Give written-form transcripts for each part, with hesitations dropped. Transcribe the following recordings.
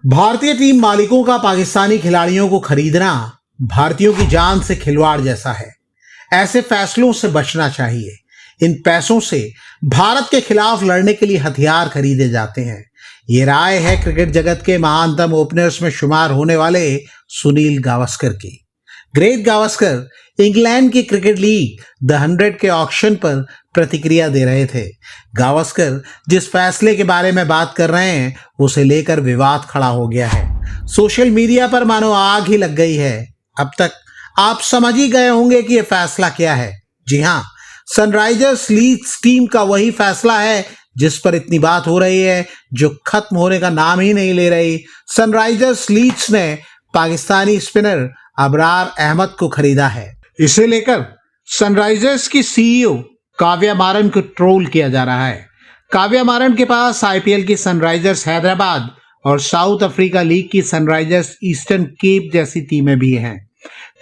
भारतीय टीम मालिकों का पाकिस्तानी खिलाड़ियों को खरीदना भारतीयों की जान से खिलवाड़ जैसा है। ऐसे फैसलों से बचना चाहिए। इन पैसों से भारत के खिलाफ लड़ने के लिए हथियार खरीदे जाते हैं। ये राय है क्रिकेट जगत के महानतम ओपनर्स में शुमार होने वाले सुनील गावस्कर की। ग्रेट गावस्कर इंग्लैंड की क्रिकेट लीग द 100 के ऑक्शन पर प्रतिक्रिया दे रहे थे। गावस्कर जिस फैसले के बारे में बात कर रहे हैं उसे लेकर विवाद खड़ा हो गया है। सोशल मीडिया पर मानो आग ही लग गई है। अब तक आप समझ ही गए होंगे कि यह फैसला क्या है। जी हाँ, सनराइजर्स लीड्स टीम का वही फैसला है जिस पर इतनी बात हो रही है, जो खत्म होने का नाम ही नहीं ले रही। सनराइजर्स लीड्स ने पाकिस्तानी स्पिनर अबरार अहमद को खरीदा है। इसे लेकर सनराइजर्स की सीईओ काव्या मारन को ट्रोल किया जा रहा है। काव्या मारन के पास आईपीएल की सनराइजर्स हैदराबाद और साउथ अफ्रीका लीग की सनराइजर्स ईस्टर्न केप जैसी टीमें भी हैं।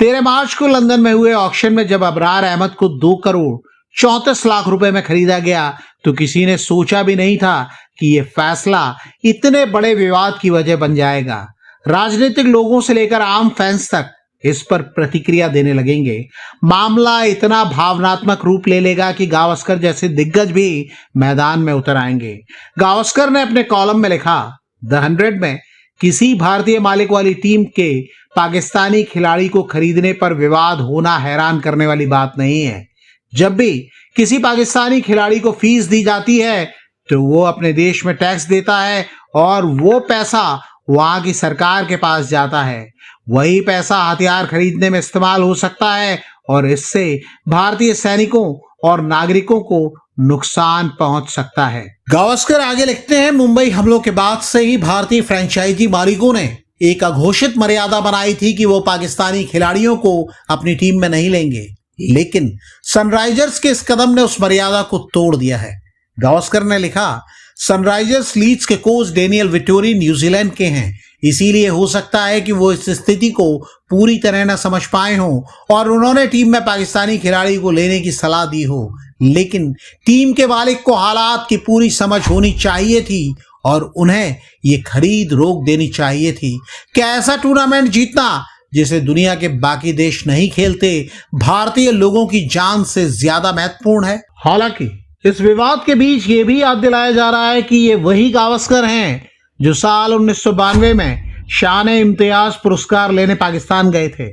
13 मार्च को लंदन में हुए ऑक्शन में जब अबरार अहमद को 2 करोड़ 34 लाख रुपए में खरीदा गया तो किसी ने सोचा भी नहीं था कि यह फैसला इतने बड़े विवाद की वजह बन जाएगा। राजनीतिक लोगों से लेकर आम फैंस तक इस पर प्रतिक्रिया देने लगेंगे। मामला इतना भावनात्मक रूप ले लेगा कि गावस्कर जैसे दिग्गज भी मैदान में उतर आएंगे। गावस्कर ने अपने कॉलम में लिखा, द 100 में किसी भारतीय मालिक वाली टीम के पाकिस्तानी खिलाड़ी को खरीदने पर विवाद होना हैरान करने वाली बात नहीं है। जब भी किसी पाकिस्तानी खिलाड़ी को फीस दी जाती है तो वो अपने देश में टैक्स देता है और वो पैसा वहां की सरकार के पास जाता है। वही पैसा हथियार खरीदने में इस्तेमाल हो सकता है और इससे भारतीय सैनिकों और नागरिकों को नुकसान पहुंच सकता है। गावस्कर आगे लिखते हैं, मुंबई हमलों के बाद से ही भारतीय फ्रेंचाइजी मालिकों ने एक अघोषित मर्यादा बनाई थी कि वो पाकिस्तानी खिलाड़ियों को अपनी टीम में नहीं लेंगे, लेकिन सनराइजर्स के इस कदम ने उस मर्यादा को तोड़ दिया है। गावस्कर ने लिखा, सनराइजर्स लीड्स के कोच डेनियल विटोरी न्यूजीलैंड के हैं, इसीलिए हो सकता है कि वो इस स्थिति को पूरी तरह न समझ पाए हों और उन्होंने टीम में पाकिस्तानी खिलाड़ी को लेने की सलाह दी हो, लेकिन टीम के मालिक को हालात की पूरी समझ होनी चाहिए थी और उन्हें ये खरीद रोक देनी चाहिए थी। क्या ऐसा टूर्नामेंट जीतना जिसे दुनिया के बाकी देश नहीं खेलते भारतीय लोगों की जान से ज्यादा महत्वपूर्ण है? हालांकि इस विवाद के बीच ये भी याद दिलाया जा रहा है कि ये वही गावस्कर हैं जो साल 1992 में शान-ए-इम्तियाज पुरस्कार लेने पाकिस्तान गए थे।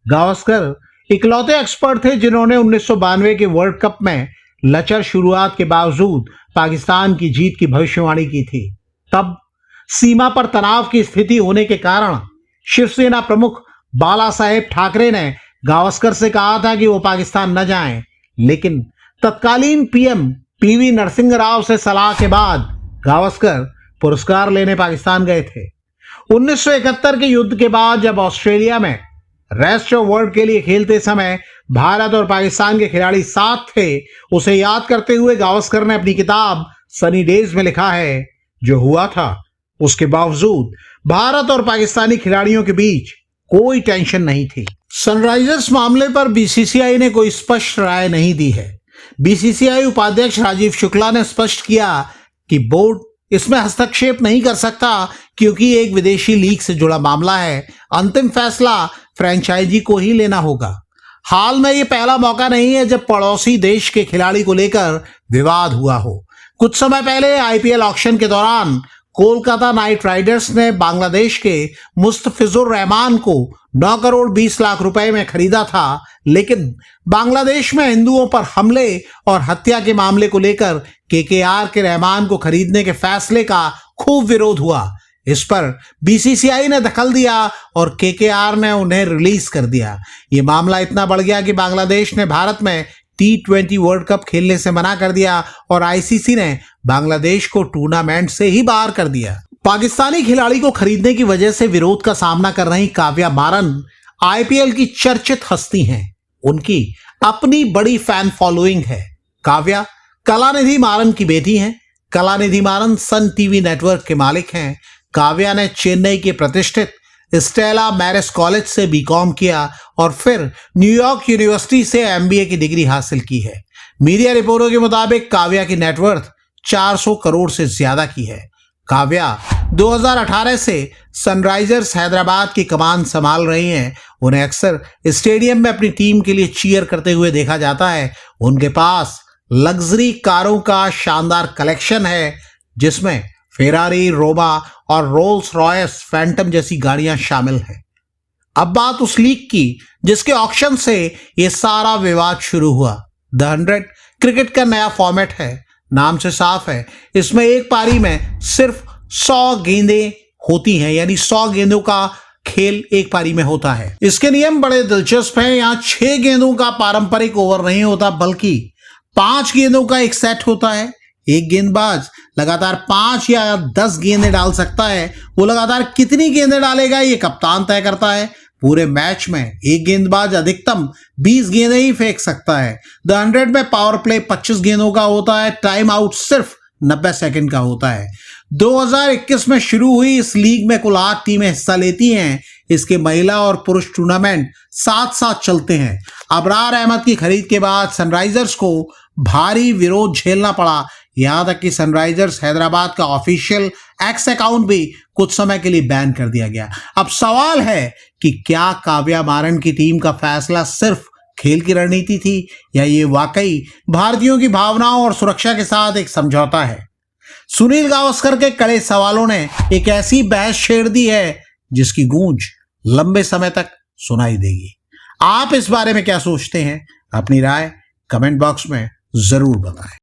गावस्कर इकलौते एक्सपर्ट थे जिन्होंने 1992 के वर्ल्ड कप में लचर शुरुआत के बावजूद पाकिस्तान की जीत की भविष्यवाणी की थी। तब सीमा पर तनाव की स्थिति होने के कारण शिवसेना प्रमुख बाला साहेब ठाकरे ने गावस्कर से कहा था कि वो पाकिस्तान न जाएं, लेकिन तत्कालीन पीएम पीवी नरसिंह राव से सलाह के बाद गावस्कर पुरस्कार लेने पाकिस्तान गए थे। 1971 के युद्ध के बाद जब ऑस्ट्रेलिया में रेस्ट ऑफ वर्ल्ड के लिए खेलते समय भारत और पाकिस्तान के खिलाड़ी साथ थे, उसे याद करते हुए गावस्कर ने अपनी किताब सनी डेज में लिखा है, जो हुआ था उसके बावजूद भारत और पाकिस्तानी खिलाड़ियों के बीच कोई टेंशन नहीं थी। सनराइजर्स मामले पर बीसीसीआई ने कोई स्पष्ट राय नहीं दी है। बीसीसीआई उपाध्यक्ष राजीव शुक्ला ने स्पष्ट किया कि बोर्ड इसमें हस्तक्षेप नहीं कर सकता क्योंकि एक विदेशी लीग से जुड़ा मामला है। अंतिम फैसला फ्रेंचाइजी को ही लेना होगा। हाल में ये पहला मौका नहीं है जब पड़ोसी देश के खिलाड़ी को लेकर विवाद हुआ हो। कुछ समय पहले आईपीएल ऑक्शन के दौरान कोलकाता नाइट राइडर्स ने बांग्लादेश के मुस्तफिजुर रहमान को 9 करोड़ 20 लाख रुपए में खरीदा था, लेकिन बांग्लादेश में हिंदुओं पर हमले और हत्या के मामले को लेकर केकेआर के रहमान को खरीदने के फैसले का खूब विरोध हुआ। इस पर बीसीसीआई ने दखल दिया और केकेआर ने उन्हें रिलीज कर दिया। ये मामला इतना बढ़ गया कि बांग्लादेश ने भारत में T20 वर्ल्ड कप खेलने से मना कर दिया और आईसीसी ने बांग्लादेश को टूर्नामेंट से ही बाहर कर दिया। पाकिस्तानी खिलाड़ी को खरीदने की वजह से विरोध का सामना कर रही काव्या मारन आईपीएल की चर्चित हस्ती हैं। उनकी अपनी बड़ी फैन फॉलोइंग है। काव्या कलानिधि मारन की बेटी हैं। कलानिधि मारन सन टीवी नेटवर्क के मालिक हैं। काव्या ने चेन्नई के प्रतिष्ठित स्टेला मैरिस कॉलेज से बीकॉम किया और फिर न्यूयॉर्क यूनिवर्सिटी से एमबीए की डिग्री हासिल की है। मीडिया रिपोर्टों के मुताबिक काव्या की नेटवर्थ 400 करोड़ से ज्यादा की है। काव्या 2018 से सनराइजर्स हैदराबाद की कमान संभाल रही हैं। उन्हें अक्सर स्टेडियम में अपनी टीम के लिए चीयर करते हुए देखा जाता है। उनके पास लग्जरी कारों का शानदार कलेक्शन है, जिसमें फेरारी, रोमा और रोल्स रॉयस फैंटम जैसी गाड़ियां शामिल हैं। अब बात उस लीग की जिसके ऑक्शन से ये सारा विवाद शुरू हुआ। द 100 क्रिकेट का नया फॉर्मेट है। नाम से साफ है, इसमें एक पारी में सिर्फ 100 गेंदें होती हैं, यानी 100 गेंदों का खेल एक पारी में होता है। इसके नियम बड़े दिलचस्प हैं। यहाँ 6 गेंदों का पारंपरिक ओवर नहीं होता, बल्कि 5 गेंदों का एक सेट होता है। एक गेंदबाज लगातार 5 या 10 गेंदें डाल सकता है। वो लगातार कितनी गेंदें डालेगा ये कप्तान तय करता है। पूरे मैच में एक गेंदबाज अधिकतम 20 गेंदें ही फेंक सकता है। द 100 में पावर प्ले 25 गेंदों का होता है। टाइम आउट सिर्फ 90 सेकंड का होता है। 2021 में शुरू हुई इस लीग में कुल 8 टीमें हिस्सा लेती हैं। इसके महिला और पुरुष टूर्नामेंट साथ साथ चलते हैं। अबरार अहमद की खरीद के बाद सनराइजर्स को भारी विरोध झेलना पड़ा। यहां तक कि सनराइजर्स हैदराबाद का ऑफिशियल एक्स अकाउंट भी कुछ समय के लिए बैन कर दिया गया। अब सवाल है कि क्या काव्या मारन की टीम का फैसला सिर्फ खेल की रणनीति थी, या ये वाकई भारतीयों की भावनाओं और सुरक्षा के साथ एक समझौता है। सुनील गावस्कर के कड़े सवालों ने एक ऐसी बहस छेड़ दी है जिसकी गूंज लंबे समय तक सुनाई देगी। आप इस बारे में क्या सोचते हैं? अपनी राय कमेंट बॉक्स में जरूर बताएं।